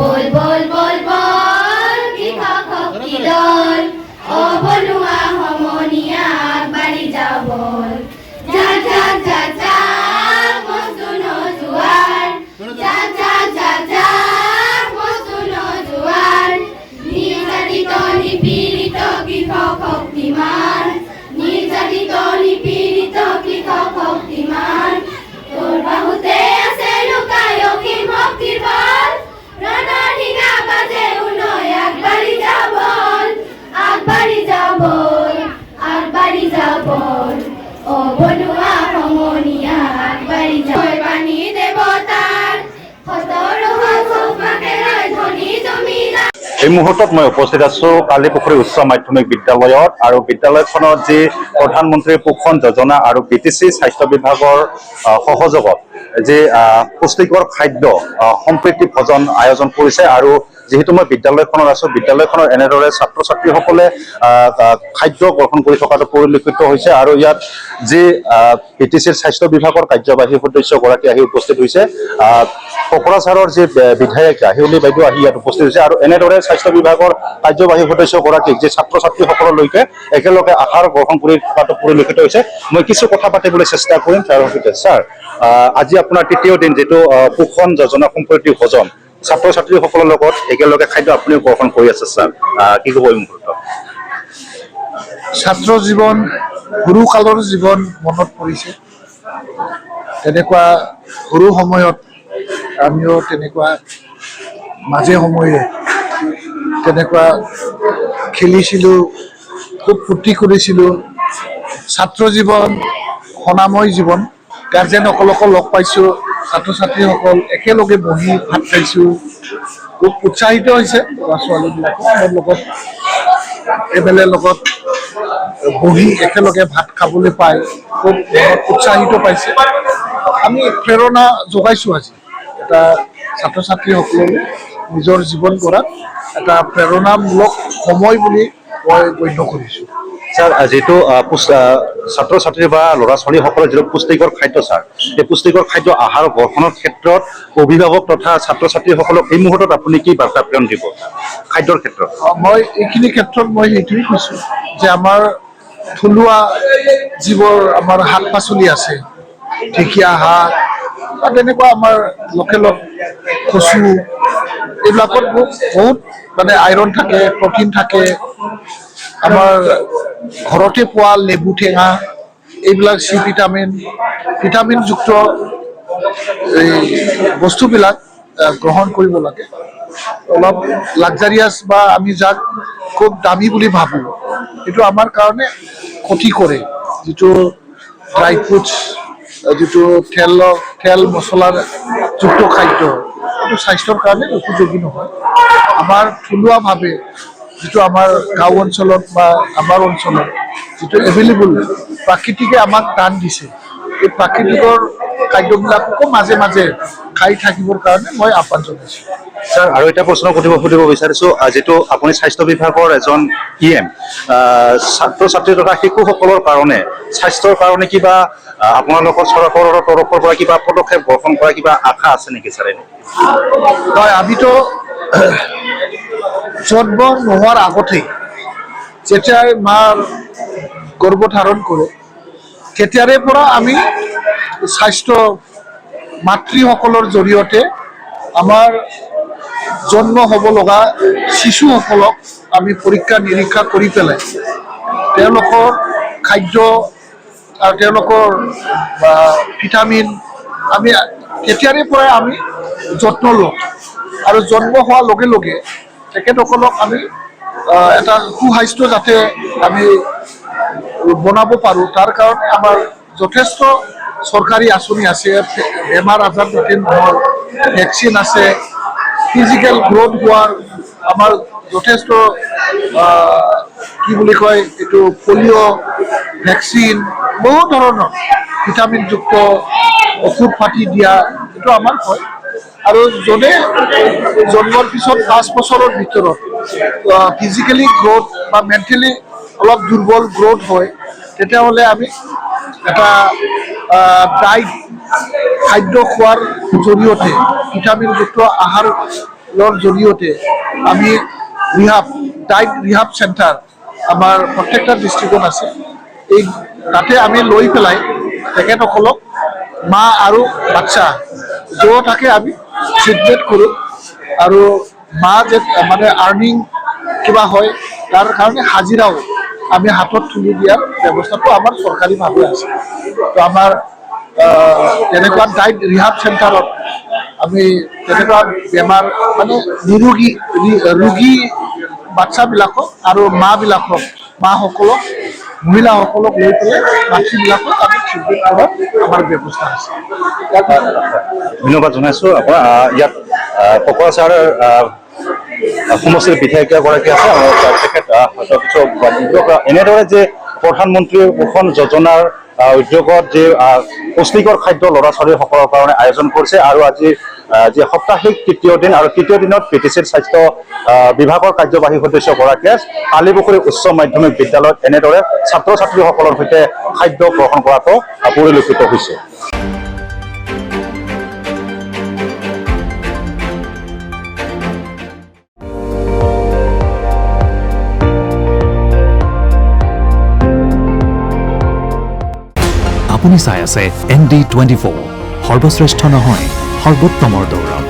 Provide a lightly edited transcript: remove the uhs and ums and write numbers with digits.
বল বল বল বল কৃষক শক্তি দল অবনুয়া সমনীয়া আগবাঢ়ি যাওঁ বল যা যা যা যা মজুন জোৱাৰ যা যা যা যা মজুন জোৱাৰ নিৰ্যাতিত নিপীড়িত কৃষক শক্তিমান নিৰ্যাতিত নিপীড়িত কৃষক শক্তিমান তোৰ বাহুতে আছে লুকাই অসীম শক্তিৰ বল ৰণৰ শিঙা বাজে উনয় আগবাঢ়ি যাওঁ বল আগবাঢ়ি যাওঁ বল আগবাঢ়ি যাওঁ বল অ বনুৱা সমনীয়া আগবাঢ়ি যাওঁ পানী দেৱতাৰ এই মুহূৰ্তত মই উপস্থিত আছো কালিপুখুৰী উচ্চ মাধ্যমিক বিদ্যালয়ত আৰু বিদ্যালয়খনত যি প্ৰধানমন্ত্ৰী পোষণ যোজনা আৰু বিটিচি স্বাস্থ্য বিভাগৰ সহযোগত যি পুষ্টিকৰ খাদ্য সম্প্ৰীতি ভোজন আয়োজন কৰিছে আৰু যেহেতু মই বিদ্যালয়খনত আছো বিদ্যালয়খনৰ এনেদৰে ছাত্ৰ ছাত্ৰীসকলে খাদ্য গ্ৰহণ কৰি থকাটো পৰিলক্ষিত হৈছে আৰু ইয়াত যি বিটিচিৰ স্বাস্থ্য বিভাগৰ কাৰ্যবাহী সদস্যগৰাকী আহি উপস্থিত হৈছে কোকৰাঝাৰৰ যি বিধায়িকা হেউলি বাইদেউ আহি ইয়াত উপস্থিত হৈছে আৰু এনেদৰে স্বাস্থ্য বিভাগৰ কাৰ্যবাহী সদস্যগৰাকীক যি ছাত্ৰ ছাত্ৰীসকললৈকে একেলগে আহাৰ গ্ৰহণ কৰি থকাটো পৰিলক্ষিত হৈছে মই কিছু কথা পাতিবলৈ চেষ্টা কৰিম তাৰ সৈতে ছাৰ আজি আপোনাৰ তৃতীয় দিন যেটো পোষণ যোজনা সম্প্ৰীতি ভোজন ছাত্ৰ ছাত্ৰীসকলৰ লগত একেলগে খাদ্য আপুনি গ্ৰহণ কৰি আছে ছাৰ কি ক'ব এই মুহূৰ্তত ছাত্ৰ জীৱন সৰুকালৰ জীৱন মনত পৰিছে তেনেকুৱা সৰু সময়ত আমিও তেনেকুৱা মাজে সময়ে তেনেকুৱা খেলিছিলোঁ খুব ফূৰ্তি কৰিছিলোঁ ছাত্ৰ জীৱন সোণাময় জীৱন গাৰ্জেনসকলকো লগ পাইছোঁ ছাত্ৰ ছাত্ৰীসকল একেলগে বহি ভাত খাইছোঁ খুব উৎসাহিত হৈছে ল'ৰা ছোৱালীবিলাকৰ লগত এবেলে লগত বহি একেলগে ভাত খাবলৈ পাই খুব উৎসাহিত পাইছে আমি প্ৰেৰণা যোগাইছোঁ আজি এটা ছাত্ৰ ছাত্ৰীসকললৈ নিজৰ জীৱন গঢ়াত এটা প্ৰেৰণামূলক সময় বুলি মই গণ্য কৰিছোঁ ছাৰ যিটো ছাত্ৰ ছাত্ৰী বা ল'ৰা ছোৱালীসকলৰ যিটো পুষ্টিকৰ খাদ্য ছাৰ এই পুষ্টিকৰ খাদ্য আহাৰ গ্ৰহণৰ ক্ষেত্ৰত অভিভাৱক তথা ছাত্ৰ ছাত্ৰীসকলক এই মুহূৰ্তত আপুনি কি বাৰ্তা প্ৰেৰণ দিব খাদ্যৰ ক্ষেত্ৰত মই এইখিনি ক্ষেত্ৰত মই সেইটোৱে কৈছোঁ যে আমাৰ থলুৱা যিবোৰ আমাৰ শাক পাচলি আছে ঢেকীয়া শাক বা তেনেকুৱা আমাৰ লোকেলত কচু এইবিলাকত বহুত মানে আইৰণ থাকে প্ৰটিন থাকে আমাৰ ঘৰতে পোৱা লেবু টেঙা এইবিলাক চি ভিটামিনযুক্ত এই বস্তুবিলাক গ্ৰহণ কৰিব লাগে অলপ লাক্সাৰিয়াছ বা আমি যাক খুব দামী বুলি ভাবোঁ এইটো আমাৰ কাৰণে ক্ষতি কৰে যিটো ড্ৰাই ফ্ৰুটছ যিটো তেল মছলাৰ যুক্ত খাদ্য এইটো স্বাস্থ্যৰ কাৰণে উপযোগী নহয় আমাৰ থলুৱাভাৱে যিটো আমাৰ গাঁও অঞ্চলত বা আমাৰ অঞ্চলত যিটো এভেইলেবল প্ৰাকৃতিকে আমাক দান দিছে এই প্ৰাকৃতিকৰ খাদ্যবিলাককো মাজে মাজে খাই থাকিবৰ কাৰণে মই আহ্বান জনাইছোঁ ছাৰ আৰু এটা প্ৰশ্ন সুধিব বিচাৰিছোঁ যিটো আপুনি স্বাস্থ্য বিভাগৰ এজন EM ছাত্ৰ ছাত্ৰী তথা শিশুসকলৰ কাৰণে স্বাস্থ্যৰ কাৰণে কিবা আপোনালোকৰ চৰকাৰৰ তৰফৰ পৰা কিবা পদক্ষেপ গ্ৰহণ কৰা কিবা আশা আছে নেকি ছাৰ হয় আমিতো জন্ম নোহোৱাৰ আগতেই যেতিয়াই মাৰ গৰ্ভধাৰণ কৰে তেতিয়াৰে পৰা আমি স্বাস্থ্য মাতৃসকলৰ জৰিয়তে আমাৰ জন্ম হ'ব লগা শিশুসকলক আমি পৰীক্ষা নিৰীক্ষা কৰি পেলাই তেওঁলোকৰ খাদ্য আৰু তেওঁলোকৰ ভিটামিন আমি তেতিয়াৰে পৰাই আমি যত্ন লওঁ আৰু জন্ম হোৱাৰ লগে লগে তেখেতসকলক আমি এটা সুস্বাস্থ্য যাতে আমি বনাব পাৰোঁ তাৰ কাৰণে আমাৰ যথেষ্ট চৰকাৰী আঁচনি আছে বেমাৰ আজাৰ যাতে নহয় ভেকচিন আছে ফিজিকেল গ্ৰোথ হোৱাৰ আমাৰ যথেষ্ট কি বুলি কয় এইটো পলিঅ' ভেকচিন বহুত ধৰণৰ ভিটামিনযুক্ত ঔষধ পাতি দিয়া এইটো আমাৰ হয় আৰু যোনে জন্মৰ পিছত 5 বছৰৰ ভিতৰত ফিজিকেলি গ্ৰোথ বা মেণ্টেলি অলপ দুৰ্বল গ্ৰোথ হয় তেতিয়াহ'লে আমি এটা ডাইট খাদ্য খোৱাৰ জৰিয়তে ভিটামিনযুক্ত আহাৰ জৰিয়তে আমি ডাইট ৰিহাব চেণ্টাৰ আমাৰ প্ৰত্যেকটা ডিষ্ট্ৰিক্টত আছে। এই তাতে আমি লৈ পেলাই তেখেতসকলক মা আৰু বাচ্চা দুয়োটাকে আমি ট্ৰিটমেণ্ট কৰোঁ আৰু মা যে মানে আৰ্নিং কিবা হয় তাৰ কাৰণে হাজিৰাও আমি হাতত তুলি দিয়াৰ ব্যৱস্থাটো আমাৰ চৰকাৰীভাৱে আছে। তো আমাৰ তেনেকুৱা ডাইট ৰিহাব চেণ্টাৰত আমি তেনেকুৱা বেমাৰ মানে ৰোগী বাচ্চাবিলাকক আৰু মাসকলক মহিলাসকলক লৈ পেলাই বাচ্চাবিলাকক আমি ট্ৰিটমেণ্ট কৰাৰ আমাৰ ব্যৱস্থা আছে। ধন্যবাদ জনাইছোঁ আপোনাৰ ইয়াত কোকৰাঝাৰৰ সমষ্টিৰ বিধায়িকাগৰাকী আছে তেখেত এনেদৰে যে প্ৰধানমন্ত্ৰীৰ পোষণ যোজনাৰ উদ্যোগত যে পুষ্টিকৰ খাদ্য ল'ৰা ছোৱালীসকলৰ কাৰণে আয়োজন কৰিছে আৰু আজি যি সাপ্তাহিক তৃতীয় দিন আৰু তৃতীয় দিনত PTCৰ স্বাস্থ্য বিভাগৰ কাৰ্যবাহী সদস্যগৰাকীয়ে কালিপুখুৰী উচ্চ মাধ্যমিক বিদ্যালয়ত এনেদৰে ছাত্ৰ ছাত্ৰীসকলৰ সৈতে খাদ্য গ্ৰহণ কৰাটো পৰিলক্ষিত হৈছে। আপুনি চাই আছে ND24 সৰ্বশ্ৰেষ্ঠ নহয় সৰ্বোত্তমৰ দৌৰত।